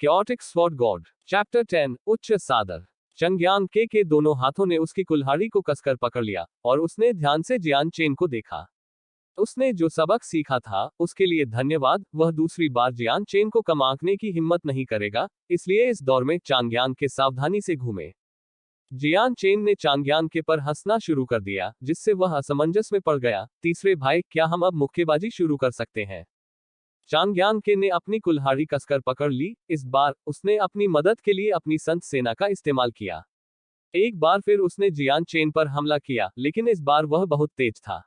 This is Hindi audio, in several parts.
Chaotic Sword God चैप्टर 10 उच्च सादर। चंग्यांग के दोनों हाथों ने उसकी कुल्हाड़ी को कसकर पकड़ लिया और उसने ध्यान से जियान चेन को देखा। उसने जो सबक सीखा था उसके लिए धन्यवाद। वह दूसरी बार जियान चेन को कम आंकने की हिम्मत नहीं करेगा, इसलिए इस दौर में चांग्यांग के सावधानी से घूमे। जियान चेन ने चांग्यांग के पर हंसना शुरू कर दिया, जिससे वह असमंजस में पड़ गया। तीसरे भाई, क्या हम अब मुक्केबाजी शुरू कर सकते हैं? चांग्यांग ने अपनी कुल्हाड़ी कसकर पकड़ ली। इस बार उसने अपनी मदद के लिए अपनी संत सेना का इस्तेमाल किया। एक बार फिर उसने जियान चेन पर हमला किया, लेकिन इस बार वह बहुत तेज था।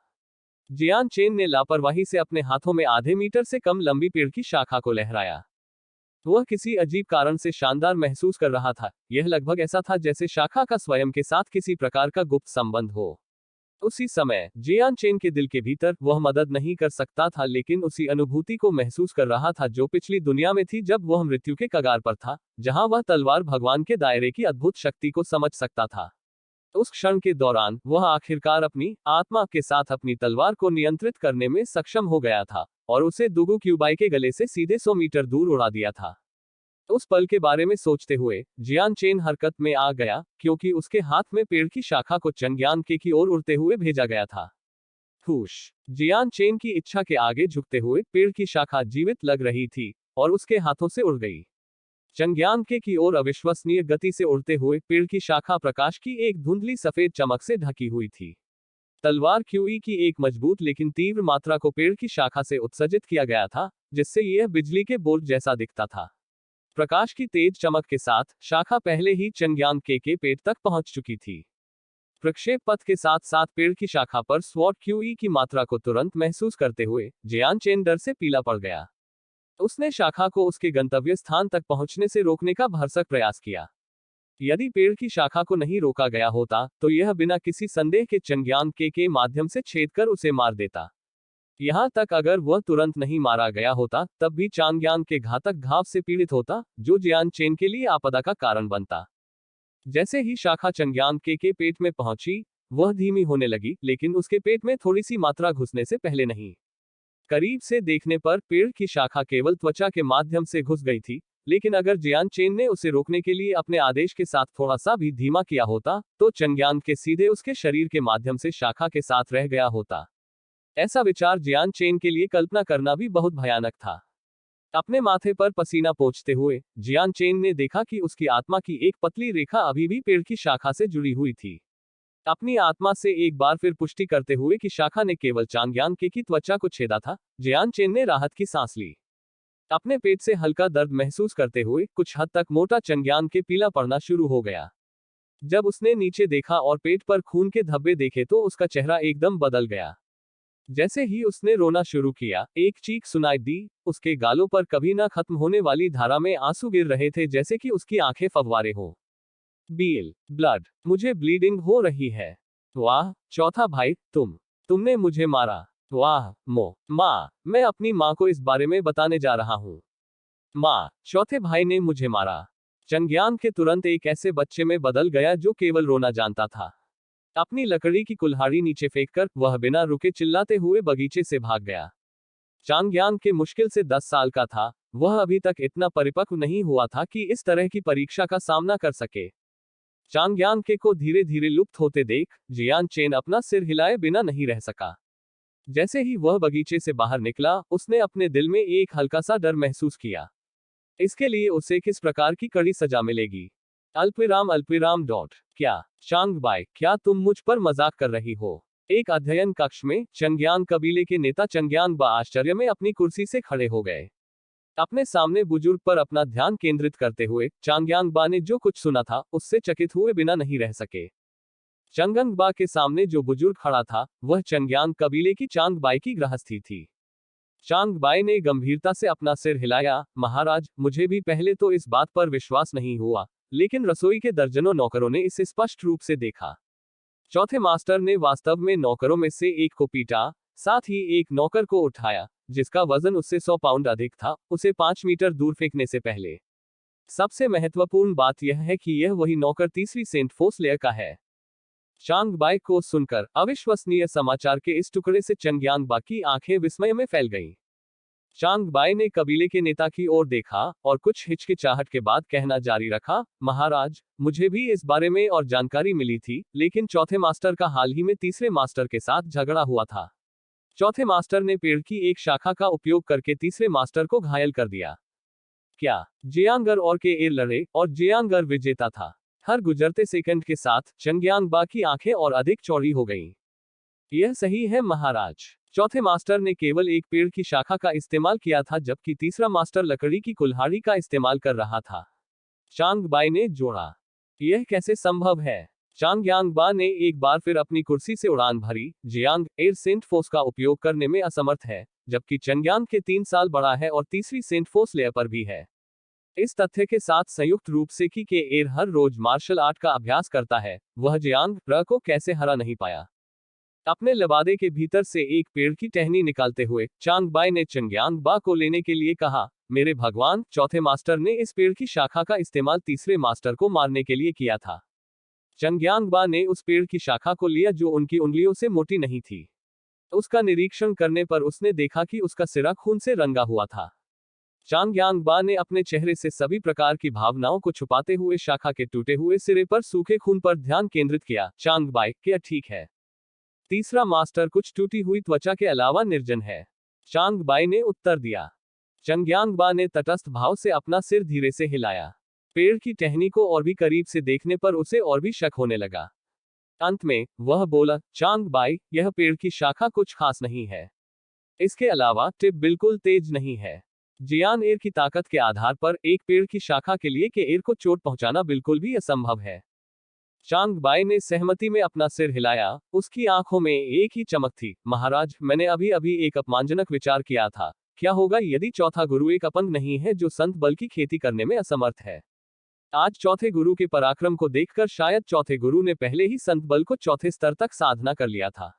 जियान चेन ने लापरवाही से अपने हाथों में आधे मीटर से कम लंबी पेड़ की शाखा को लहराया। वह किसी अजीब कारण से शानदार महसूस कर रहा था। यह लगभग ऐसा था जैसे शाखा का स्वयं के साथ किसी प्रकार का गुप्त संबंध हो। उसी समय जियान चेन के दिल के भीतर वह मदद नहीं कर सकता था, लेकिन उसी अनुभूति को महसूस कर रहा था जो पिछली दुनिया में थी, जब वह मृत्यु के कगार पर था, जहां वह तलवार भगवान के दायरे की अद्भुत शक्ति को समझ सकता था। उस क्षण के दौरान वह आखिरकार अपनी आत्मा के साथ अपनी तलवार को नियंत्रित करने में सक्षम हो गया था और उसे दुगु क्यूबाई के गले से सीधे 100 मीटर दूर उड़ा दिया था। उस पल के बारे में सोचते हुए जियान चेन हरकत में आ गया, क्योंकि उसके हाथ में पेड़ की शाखा को चंग्यांग की ओर उड़ते हुए भेजा गया था। हुश! जियान चेन की इच्छा के आगे झुकते हुए पेड़ की शाखा जीवित लग रही थी और उसके हाथों से उड़ गई। चंग्यांग की ओर अविश्वसनीय गति से उड़ते हुए पेड़ की शाखा प्रकाश की एक धुंधली सफेद चमक से ढकी हुई थी। तलवार क्यूई की एक मजबूत लेकिन तीव्र मात्रा को पेड़ की शाखा से उत्सर्जित किया गया था, जिससे यह बिजली के बोल्ट जैसा दिखता था। प्रकाश की तेज चमक के साथ शाखा पहले ही चंग्यांग के पेट तक पहुंच चुकी थी। प्रक्षेप पथ के साथ साथ पेड़ की शाखा पर स्वॉट क्यूई की मात्रा को तुरंत महसूस करते हुए जियान चेन डर से पीला पड़ गया। उसने शाखा को उसके गंतव्य स्थान तक पहुंचने से रोकने का भरसक प्रयास किया। यदि पेड़ की शाखा को नहीं रोका गया होता तो यह बिना किसी संदेह के चंग्यांग के माध्यम से छेद कर उसे मार देता। यहां तक अगर वह तुरंत नहीं मारा गया होता तब भी चांग्यांग के घातक घाव से पीड़ित होता, जो जियान चेन के लिए आपदा का कारण बनता। जैसे ही शाखा चंग्यांग के पेट में पहुंची, वह धीमी होने लगी, लेकिन उसके पेट में थोड़ी सी मात्रा घुसने से पहले नहीं। करीब से देखने पर पेड़ की शाखा केवल त्वचा के माध्यम से घुस गई थी, लेकिन अगर जियान चेन ने उसे रोकने के लिए अपने आदेश के साथ थोड़ा सा भी धीमा किया होता तो चंग्यांग सीधे उसके शरीर के माध्यम से शाखा के साथ रह गया होता। ऐसा विचार जियान चेन के लिए कल्पना करना भी बहुत भयानक था। अपने माथे पर पसीना पोंछते हुए जियान चेन ने देखा कि उसकी आत्मा की एक पतली रेखा अभी भी पेड़ की शाखा से जुड़ी हुई थी। अपनी आत्मा से एक बार फिर पुष्टि करते हुए कि शाखा ने केवल चांग्यांग की त्वचा को छेदा था, जियान चेन ने राहत की सांस ली। अपने पेट से हल्का दर्द महसूस करते हुए कुछ हद तक मोटा चंग्यांग पीला पड़ना शुरू हो गया। जब उसने नीचे देखा और पेट पर खून के धब्बे देखे तो उसका चेहरा एकदम बदल गया। जैसे ही उसने रोना शुरू किया, एक चीख सुनाई दी। उसके गालों पर कभी न खत्म होने वाली धारा में आंसू गिर रहे थे, जैसे कि उसकी आंखें फव्वारे हो। बील, ब्लड, मुझे ब्लीडिंग हो रही है। वाह, चौथा भाई, तुमने मुझे मारा। वाह, माँ, मैं अपनी माँ को इस बारे में बताने जा रहा हूँ। माँ, चौथे भाई ने मुझे मारा। चंग्यांग तुरंत एक ऐसे बच्चे में बदल गया जो केवल रोना जानता था। अपनी लकड़ी की कुल्हाड़ी नीचे फेंककर वह बिना रुके चिल्लाते हुए बगीचे से भाग गया। चांग्यांग मुश्किल से 10 साल का था। वह अभी तक इतना परिपक्व नहीं हुआ था कि इस तरह की परीक्षा का सामना कर सके। चांग्यांग को धीरे धीरे लुप्त होते देख जियान चेन अपना सिर हिलाए बिना नहीं रह सका। जैसे ही वह बगीचे से बाहर निकला, उसने अपने दिल में एक हल्का सा डर महसूस किया। इसके लिए उसे किस प्रकार की कड़ी सजा मिलेगी। अल्पविराम डॉट। क्या चांगबाई, क्या तुम मुझ पर मजाक कर रही हो? एक अध्ययन कक्ष में चंग्यांग कबीले के नेता चंग्यांगबा आश्चर्य में अपनी कुर्सी से खड़े हो गए। अपने सामने बुजुर्ग पर अपना ध्यान केंद्रित करते हुए चांग्यांगबा ने जो कुछ सुना था उससे चकित हुए बिना नहीं रह सके। चंगंगबा के सामने जो बुजुर्ग खड़ा था वह चंग्यांग कबीले की चांगबाई की गृहस्थी थी। चांगबाई ने गंभीरता से अपना सिर हिलाया। महाराज, मुझे भी पहले तो इस बात पर विश्वास नहीं हुआ, लेकिन रसोई के दर्जनों नौकरों ने इसे स्पष्ट रूप से देखा। चौथे मास्टर ने वास्तव में नौकरों में से एक को पीटा, साथ ही एक नौकर को उठाया जिसका वजन उससे 100 पाउंड अधिक था, उसे 5 मीटर दूर फेंकने से पहले। सबसे महत्वपूर्ण बात यह है कि यह वही नौकर तीसरी सेंट फोसलेयर का है। चांगबाई को सुनकर अविश्वसनीय समाचार के इस टुकड़े से चंग्यांगबा की आंखें विस्मय में फैल गईं। चांग बाई ने कबीले के नेता की ओर देखा और कुछ हिचकिचाहट के बाद कहना जारी रखा, महाराज, मुझे भी इस बारे में और जानकारी मिली थी, लेकिन चौथे मास्टर का हाल ही में तीसरे मास्टर के साथ झगड़ा हुआ था। चौथे मास्टर ने पेड़ की एक शाखा का उपयोग करके तीसरे मास्टर को घायल कर दिया। क्या जियांगर और के एर लड़े और जियांगर विजेता था? हर गुजरते सेकंड के साथ चंग्यांगबा की आंखें और अधिक चौड़ी हो गईं। यह सही है महाराज। चौथे मास्टर ने केवल एक पेड़ की शाखा का इस्तेमाल किया था, जबकि तीसरा मास्टर लकड़ी की कुल्हाड़ी का इस्तेमाल कर रहा था। चांग बाई ने जोड़ा, यह कैसे संभव है? चांगयांगबा ने एक बार फिर अपनी कुर्सी से उड़ान भरी। जियांग एर सेंट फोर्स का उपयोग करने में असमर्थ है, जबकि चंग्यांग के 3 साल बड़ा है और तीसरी सेंट फोर्स लेयर पर भी है। इस तथ्य के साथ संयुक्त रूप से कि के एर हर रोज मार्शल आर्ट का अभ्यास करता है, वह जियांग र को कैसे हरा नहीं पाया। अपने लबादे के भीतर से एक पेड़ की टहनी निकालते हुए चांग बाई ने चंग्यांगबा को लेने के लिए कहा, मेरे भगवान, चौथे मास्टर ने इस पेड़ की शाखा का इस्तेमाल तीसरे मास्टर को मारने के लिए किया था। चंग्यांगबा ने उस पेड़ की शाखा को लिया जो उनकी उंगलियों से मोटी नहीं थी। उसका निरीक्षण करने पर उसने देखा कि उसका सिरा खून से रंगा हुआ था। चांगयांगबा ने अपने चेहरे से सभी प्रकार की भावनाओं को छुपाते हुए शाखा के टूटे हुए सिरे पर सूखे खून पर ध्यान केंद्रित किया। चांग बाई, क्या ठीक है? तीसरा मास्टर कुछ टूटी हुई त्वचा के अलावा निर्जन है, चांग बाई ने उत्तर दिया। चंग्यांगबा ने तटस्थ भाव से अपना सिर धीरे से हिलाया। पेड़ की टहनी को और भी करीब से देखने पर उसे और भी शक होने लगा। अंत में वह बोला, चांग बाई, यह पेड़ की शाखा कुछ खास नहीं है। इसके अलावा टिप बिल्कुल तेज नहीं है। जियान एर की ताकत के आधार पर एक पेड़ की शाखा के लिए के एर को चोट पहुंचाना बिल्कुल भी असंभव है। चांग बाई ने सहमति में अपना सिर हिलाया। उसकी आंखों में एक ही चमक थी। महाराज, मैंने अभी अभी एक अपमानजनक विचार किया था। क्या होगा यदि चौथा गुरु एक अपंग नहीं है जो संत बल की खेती करने में असमर्थ है? आज चौथे गुरु के पराक्रम को देखकर शायद चौथे गुरु ने पहले ही संत बल को चौथे स्तर तक साधना कर लिया था।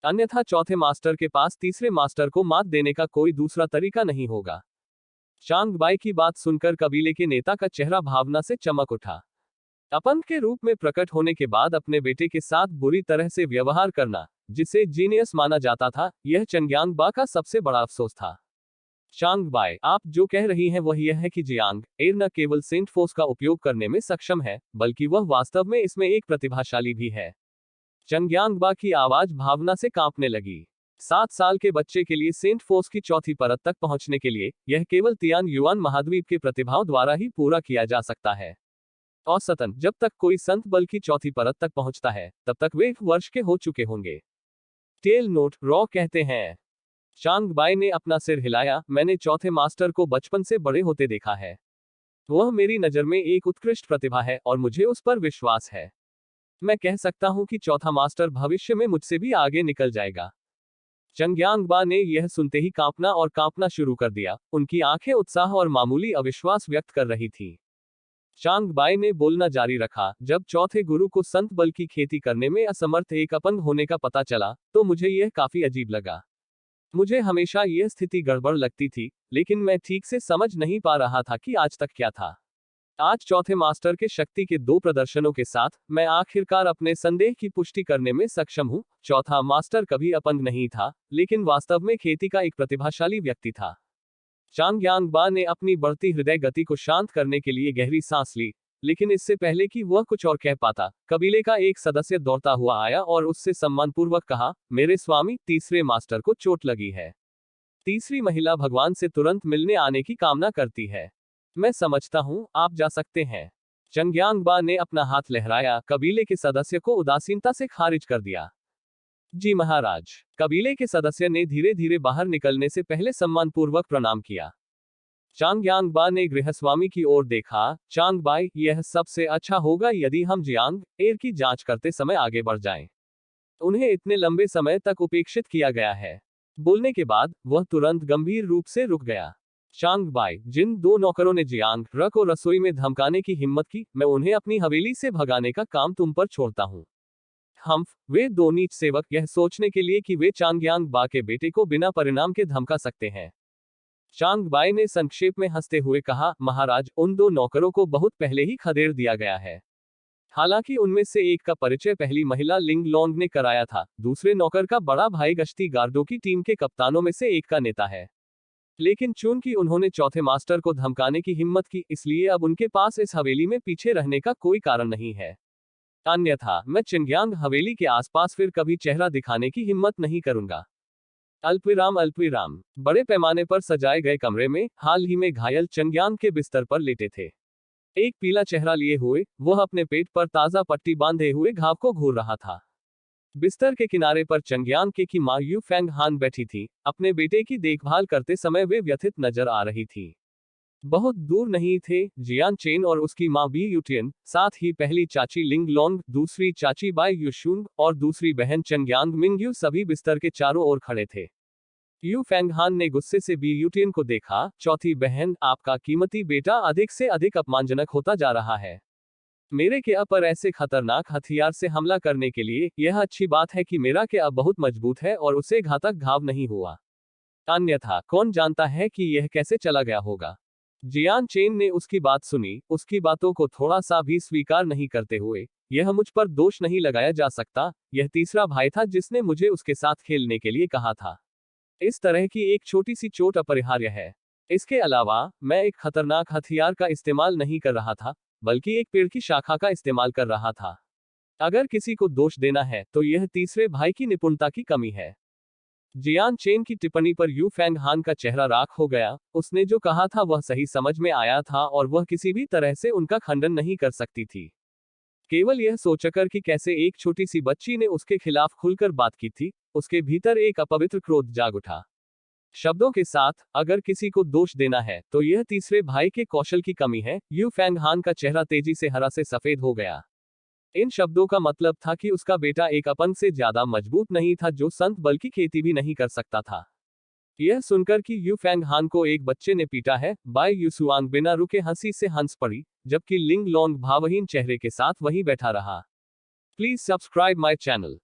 अन्यथा चौथे मास्टर के पास तीसरे मास्टर को मात देने का कोई दूसरा तरीका नहीं होगा। चांग बाई की बात सुनकर कबीले के नेता का चेहरा भावना से चमक उठा। अपंग के रूप में प्रकट होने के बाद अपने बेटे के साथ बुरी तरह से व्यवहार करना, जिसे जीनियस माना जाता था, यह चंग्यांगबा का सबसे बड़ा अफसोस था। चांग बाई, आप जो कह रही हैं वह यह है कि जियांग एर न केवल सेंट फोर्स का उपयोग करने में सक्षम है, बल्कि वह वास्तव में इसमें एक प्रतिभाशाली भी है। चंग्यांगबा की आवाज भावना से कांपने लगी। 7 साल के बच्चे के लिए सेंट फोर्स की चौथी परत तक पहुंचने के लिए यह केवल तियान युआन महाद्वीप के प्रतिभाओं द्वारा ही पूरा किया जा सकता है। औसतन जब तक कोई संत बल की चौथी परत तक पहुंचता है, तब तक वे 1 वर्ष के हो चुके होंगे। टेल नोट रॉ कहते हैं। चांग बाई ने अपना सिर हिलाया। मैंने चौथे मास्टर को बचपन से बड़े होते देखा है। वह मेरी नजर में एक उत्कृष्ट प्रतिभा है और मुझे उस पर विश्वास है। मैं कह सकता हूं कि चौथा मास्टर भविष्य में मुझसे भी आगे निकल जाएगा। चंग्यांगबा ने यह सुनते ही कांपना शुरू कर दिया। उनकी आंखें उत्साह और मामूली अविश्वास व्यक्त कर रही थीं। चांग बाई ने बोलना जारी रखा, जब चौथे गुरु को संत बल की खेती करने में असमर्थ एक अपंग होने का पता चला, तो मुझे यह काफी अजीब लगा। मुझे हमेशा यह स्थिति गड़बड़ लगती थी, लेकिन मैं ठीक से समझ नहीं पा रहा था कि आज तक क्या था। आज चौथे मास्टर के शक्ति के 2 प्रदर्शनों के साथ, मैं आखिरकार अपने संदेह की पुष्टि करने में सक्षम हूं। चौथा मास्टर कभी अपंग नहीं था, लेकिन वास्तव में खेती का एक प्रतिभाशाली व्यक्ति था। चांगयांगबा ने अपनी बढ़ती हृदय गति को शांत करने के लिए गहरी सांस ली, लेकिन इससे पहले कि वह कुछ और कह पाता, कबीले का एक सदस्य दौड़ता हुआ आया और उससे सम्मानपूर्वक कहा, मेरे स्वामी, तीसरे मास्टर को चोट लगी है। तीसरी महिला भगवान से तुरंत मिलने आने की कामना करती है। मैं समझता हूं, आप जा सकते हैं। चंग्यांगबा ने अपना हाथ लहराया। कबीले के सदस्य को उदासीनता से खारिज कर दिया। जी महाराज। कबीले के सदस्य ने धीरे धीरे बाहर निकलने से पहले सम्मानपूर्वक प्रणाम किया। चांगयांगबा ने गृहस्वामी की ओर देखा। चांग बाई, यह सबसे अच्छा होगा यदि हम जियांग एर की जांच करते समय आगे बढ़ जाएं। उन्हें इतने लंबे समय तक उपेक्षित किया गया है। बोलने के बाद वह तुरंत गंभीर रूप से रुक गया। चांग बाई, जिन 2 नौकरों ने जियांग र को रसोई में धमकाने की हिम्मत की, मैं उन्हें अपनी हवेली से भगाने का काम तुम पर छोड़ता हूं। हम्फ, वे 2 नीच सेवक यह सोचने के लिए कि वे चांगयांगबा के बेटे को बिना परिणाम के धमका सकते हैं। चांग बाई ने संक्षेप में हंसते हुए कहा, महाराज, उन 2 नौकरों को बहुत पहले ही खदेड़ दिया गया है। हालांकि उनमें से एक का परिचय पहली महिला लिंग लोंग ने कराया था। दूसरे नौकर का बड़ा भाई गश्ती गार्डों की टीम के कप्तानों में से एक का नेता है। लेकिन चूंकि उन्होंने चौथे मास्टर को धमकाने की हिम्मत की, इसलिए अब उनके पास इस हवेली में पीछे रहने का कोई कारण नहीं है। अन्यथा मैं चिंग्यांग हवेली के आसपास फिर कभी चेहरा दिखाने की हिम्मत नहीं करूंगा। अल्पविराम। बड़े पैमाने पर सजाए गए कमरे में हाल ही में घायल चिंग्यांग के बिस्तर पर लेटे थे। एक पीला चेहरा लिए हुए वह अपने पेट पर ताजा पट्टी बांधे हुए घाव को घूर रहा था। बिस्तर के किनारे पर चिंग्यांग के की मां यू फेंग हान बैठी थी। अपने बेटे की देखभाल करते समय वे व्यथित नजर आ रही थी। बहुत दूर नहीं थे जियान चेन और उसकी मां बी यूटियन, साथ ही पहली चाची लिंग लोंग, दूसरी चाची बाई यूशुंग और दूसरी बहन चिंग्यांग मिंगयू सभी बिस्तर के चारों ओर खड़े थे। यू फेंगहान ने गुस्से से बी यूटियन को देखा। चौथी बहन, आपका कीमती बेटा अधिक से अधिक अपमानजनक होता जा रहा है। मेरे के पर ऐसे खतरनाक हथियार से हमला करने के लिए यह अच्छी बात है कि मेरा के बहुत मजबूत है और उसे घातक घाव नहीं हुआ। अन्यथा कौन जानता है कि यह कैसे चला गया होगा। जियान चेन ने उसकी बात सुनी, उसकी बातों को थोड़ा सा भी स्वीकार नहीं करते हुए, यह मुझ पर दोष नहीं लगाया जा सकता, यह तीसरा भाई था जिसने मुझे उसके साथ खेलने के लिए कहा था। इस तरह की एक छोटी सी चोट अपरिहार्य है। इसके अलावा मैं एक खतरनाक हथियार का इस्तेमाल नहीं कर रहा था, बल्कि एक पेड़ की शाखा का इस्तेमाल कर रहा था। अगर किसी को दोष देना है तो यह तीसरे भाई की निपुणता की कमी है। जियान चेन की टिप्पणी पर यू फेंग हान का चेहरा राख हो गया। उसने जो कहा था वह सही समझ में आया था और वह किसी भी तरह से उनका खंडन नहीं कर सकती थी। केवल यह सोचकर कि कैसे एक छोटी सी बच्ची ने उसके खिलाफ खुलकर बात की थी, उसके भीतर एक अपवित्र क्रोध जाग उठा। शब्दों के साथ, अगर किसी को दोष देना है तो यह तीसरे भाई के कौशल की कमी है। यू फेंग हान का चेहरा तेजी से हरा से सफेद हो गया। इन शब्दों का मतलब था कि उसका बेटा एक अपन से ज्यादा मजबूत नहीं था जो संत बल्कि खेती भी नहीं कर सकता था। यह सुनकर कि यू फेंग हान को एक बच्चे ने पीटा है, बाई यूसुआंग बिना रुके हंसी से हंस पड़ी, जबकि लिंग लोंग भावहीन चेहरे के साथ वहीं बैठा रहा। Please subscribe my channel.